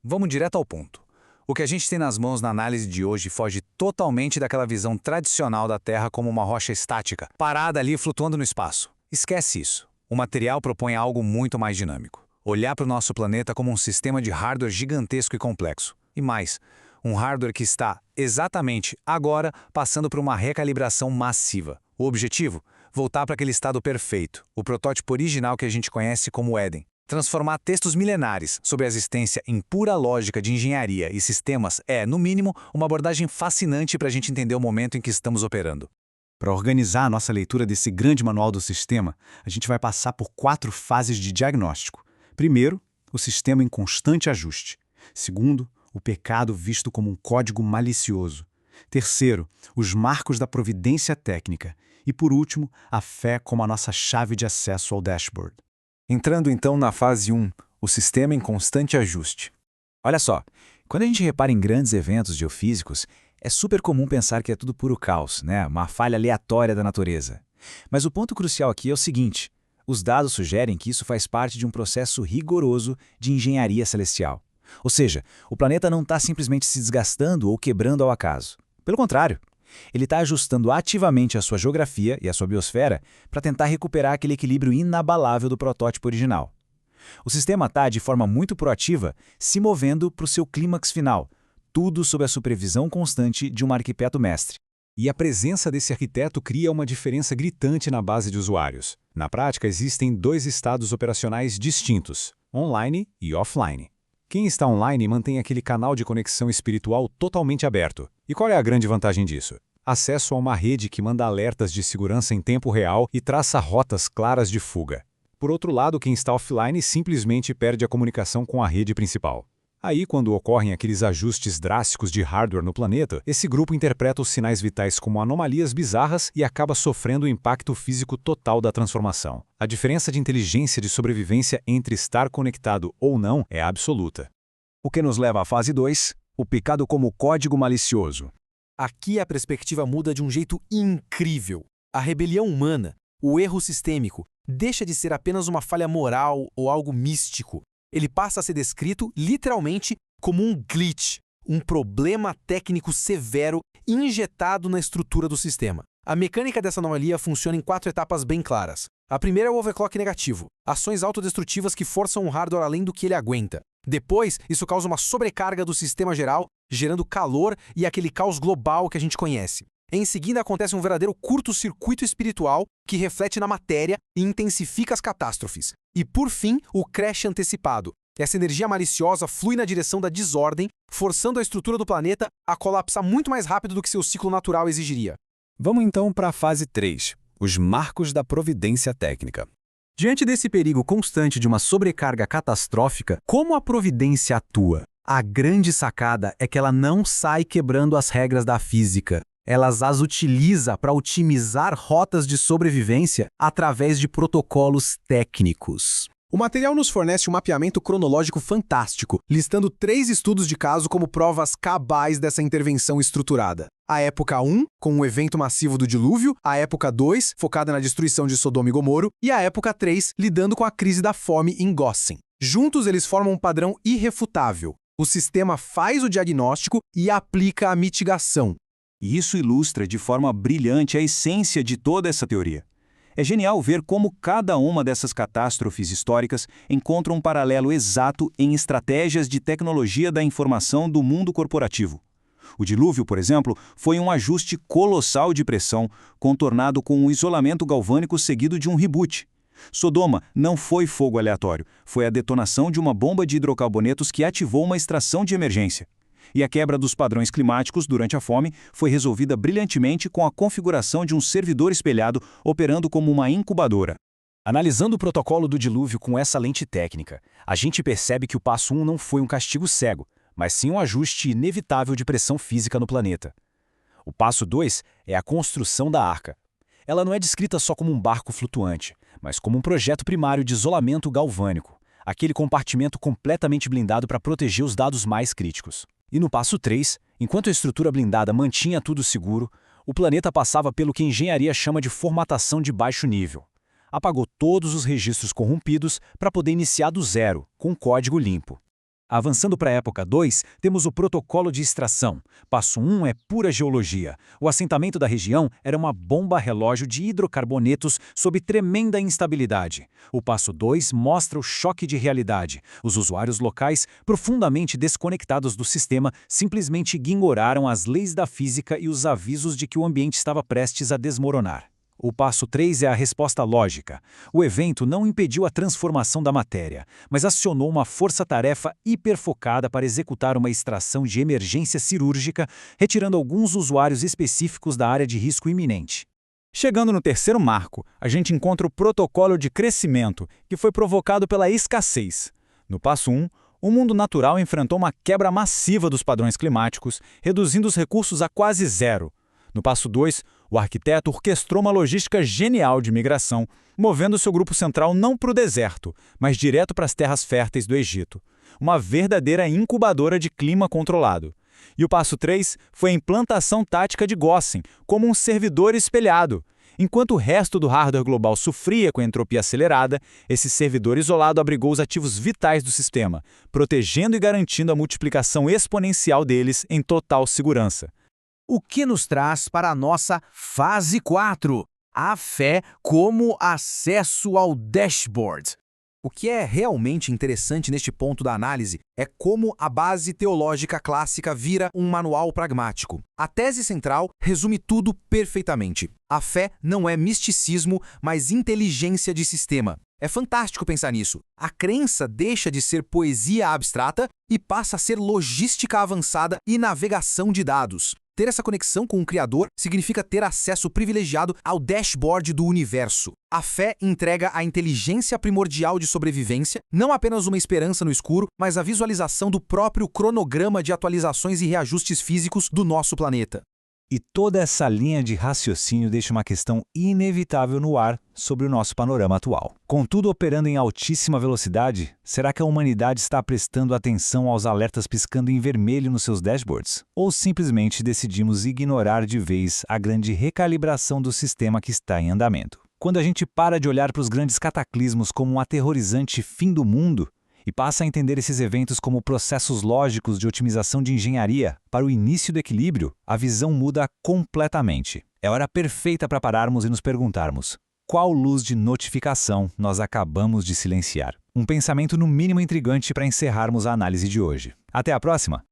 Vamos direto ao ponto. O que a gente tem nas mãos na análise de hoje foge totalmente daquela visão tradicional da Terra como uma rocha estática, parada ali flutuando no espaço. Esquece isso. O material propõe algo muito mais dinâmico. Olhar para o nosso planeta como um sistema de hardware gigantesco e complexo. E mais, um hardware que está, exatamente agora, passando por uma recalibração massiva. O objetivo? Voltar para aquele estado perfeito, o protótipo original que a gente conhece como Éden. Transformar textos milenares sobre a existência em pura lógica de engenharia e sistemas é, no mínimo, uma abordagem fascinante para a gente entender o momento em que estamos operando. Para organizar a nossa leitura desse grande manual do sistema, a gente vai passar por 4 fases de diagnóstico. Primeiro, o sistema em constante ajuste. Segundo, o pecado visto como um código malicioso. Terceiro, os marcos da providência técnica. E, por último, a fé como a nossa chave de acesso ao dashboard. Entrando então na fase 1, o sistema em constante ajuste. Olha só, quando a gente repara em grandes eventos geofísicos, é super comum pensar que é tudo puro caos, né? Uma falha aleatória da natureza. Mas o ponto crucial aqui é o seguinte: os dados sugerem que isso faz parte de um processo rigoroso de engenharia celestial. Ou seja, o planeta não está simplesmente se desgastando ou quebrando ao acaso. Pelo contrário, ele está ajustando ativamente a sua geografia e a sua biosfera para tentar recuperar aquele equilíbrio inabalável do protótipo original. O sistema está, de forma muito proativa, se movendo para o seu clímax final, tudo sob a supervisão constante de um arquiteto mestre. E a presença desse arquiteto cria uma diferença gritante na base de usuários. Na prática, existem 2 estados operacionais distintos, online e offline. Quem está online mantém aquele canal de conexão espiritual totalmente aberto. E qual é a grande vantagem disso? Acesso a uma rede que manda alertas de segurança em tempo real e traça rotas claras de fuga. Por outro lado, quem está offline simplesmente perde a comunicação com a rede principal. Aí, quando ocorrem aqueles ajustes drásticos de hardware no planeta, esse grupo interpreta os sinais vitais como anomalias bizarras e acaba sofrendo o impacto físico total da transformação. A diferença de inteligência de sobrevivência entre estar conectado ou não é absoluta. O que nos leva à fase 2, o pecado como código malicioso. Aqui a perspectiva muda de um jeito incrível. A rebelião humana, o erro sistêmico, deixa de ser apenas uma falha moral ou algo místico. Ele passa a ser descrito, literalmente, como um glitch, um problema técnico severo injetado na estrutura do sistema. A mecânica dessa anomalia funciona em 4 etapas bem claras. A primeira é o overclock negativo, ações autodestrutivas que forçam o hardware além do que ele aguenta. Depois, isso causa uma sobrecarga do sistema geral, gerando calor e aquele caos global que a gente conhece. Em seguida, acontece um verdadeiro curto-circuito espiritual que reflete na matéria e intensifica as catástrofes. E, por fim, o crash antecipado. Essa energia maliciosa flui na direção da desordem, forçando a estrutura do planeta a colapsar muito mais rápido do que seu ciclo natural exigiria. Vamos então para a fase 3, os marcos da providência técnica. Diante desse perigo constante de uma sobrecarga catastrófica, como a providência atua? A grande sacada é que ela não sai quebrando as regras da física. Ela as utiliza para otimizar rotas de sobrevivência através de protocolos técnicos. O material nos fornece um mapeamento cronológico fantástico, listando 3 estudos de caso como provas cabais dessa intervenção estruturada. A época 1, com o evento massivo do dilúvio, a época 2, focada na destruição de Sodoma e Gomorra, e a época 3, lidando com a crise da fome em Gósen. Juntos, eles formam um padrão irrefutável. O sistema faz o diagnóstico e aplica a mitigação. E isso ilustra de forma brilhante a essência de toda essa teoria. É genial ver como cada uma dessas catástrofes históricas encontra um paralelo exato em estratégias de tecnologia da informação do mundo corporativo. O dilúvio, por exemplo, foi um ajuste colossal de pressão, contornado com um isolamento galvânico seguido de um reboot. Sodoma não foi fogo aleatório, foi a detonação de uma bomba de hidrocarbonetos que ativou uma extração de emergência. E a quebra dos padrões climáticos durante a fome foi resolvida brilhantemente com a configuração de um servidor espelhado operando como uma incubadora. Analisando o protocolo do dilúvio com essa lente técnica, a gente percebe que o passo 1 não foi um castigo cego, mas sim um ajuste inevitável de pressão física no planeta. O passo 2 é a construção da arca. Ela não é descrita só como um barco flutuante, mas como um projeto primário de isolamento galvânico, aquele compartimento completamente blindado para proteger os dados mais críticos. E no passo 3, enquanto a estrutura blindada mantinha tudo seguro, o planeta passava pelo que a engenharia chama de formatação de baixo nível. Apagou todos os registros corrompidos para poder iniciar do zero, com código limpo. Avançando para a época 2, temos o protocolo de extração. Passo 1 é pura geologia. O assentamento da região era uma bomba relógio de hidrocarbonetos sob tremenda instabilidade. O passo 2 mostra o choque de realidade. Os usuários locais, profundamente desconectados do sistema, simplesmente ignoraram as leis da física e os avisos de que o ambiente estava prestes a desmoronar. O passo 3 é a resposta lógica. O evento não impediu a transformação da matéria, mas acionou uma força-tarefa hiperfocada para executar uma extração de emergência cirúrgica, retirando alguns usuários específicos da área de risco iminente. Chegando no terceiro marco, a gente encontra o protocolo de crescimento, que foi provocado pela escassez. No passo 1, o mundo natural enfrentou uma quebra massiva dos padrões climáticos, reduzindo os recursos a quase zero. No passo 2, o arquiteto orquestrou uma logística genial de migração, movendo seu grupo central não para o deserto, mas direto para as terras férteis do Egito. Uma verdadeira incubadora de clima controlado. E o passo 3 foi a implantação tática de Gossen, como um servidor espelhado. Enquanto o resto do hardware global sofria com a entropia acelerada, esse servidor isolado abrigou os ativos vitais do sistema, protegendo e garantindo a multiplicação exponencial deles em total segurança. O que nos traz para a nossa fase 4, a fé como acesso ao dashboard. O que é realmente interessante neste ponto da análise é como a base teológica clássica vira um manual pragmático. A tese central resume tudo perfeitamente. A fé não é misticismo, mas inteligência de sistema. É fantástico pensar nisso. A crença deixa de ser poesia abstrata e passa a ser logística avançada e navegação de dados. Ter essa conexão com o Criador significa ter acesso privilegiado ao dashboard do universo. A fé entrega a inteligência primordial de sobrevivência, não apenas uma esperança no escuro, mas a visualização do próprio cronograma de atualizações e reajustes físicos do nosso planeta. E toda essa linha de raciocínio deixa uma questão inevitável no ar sobre o nosso panorama atual. Com tudo operando em altíssima velocidade, será que a humanidade está prestando atenção aos alertas piscando em vermelho nos seus dashboards? Ou simplesmente decidimos ignorar de vez a grande recalibração do sistema que está em andamento? Quando a gente para de olhar para os grandes cataclismos como um aterrorizante fim do mundo, e passa a entender esses eventos como processos lógicos de otimização de engenharia para o início do equilíbrio, a visão muda completamente. É hora perfeita para pararmos e nos perguntarmos: qual luz de notificação nós acabamos de silenciar? Um pensamento no mínimo intrigante para encerrarmos a análise de hoje. Até a próxima!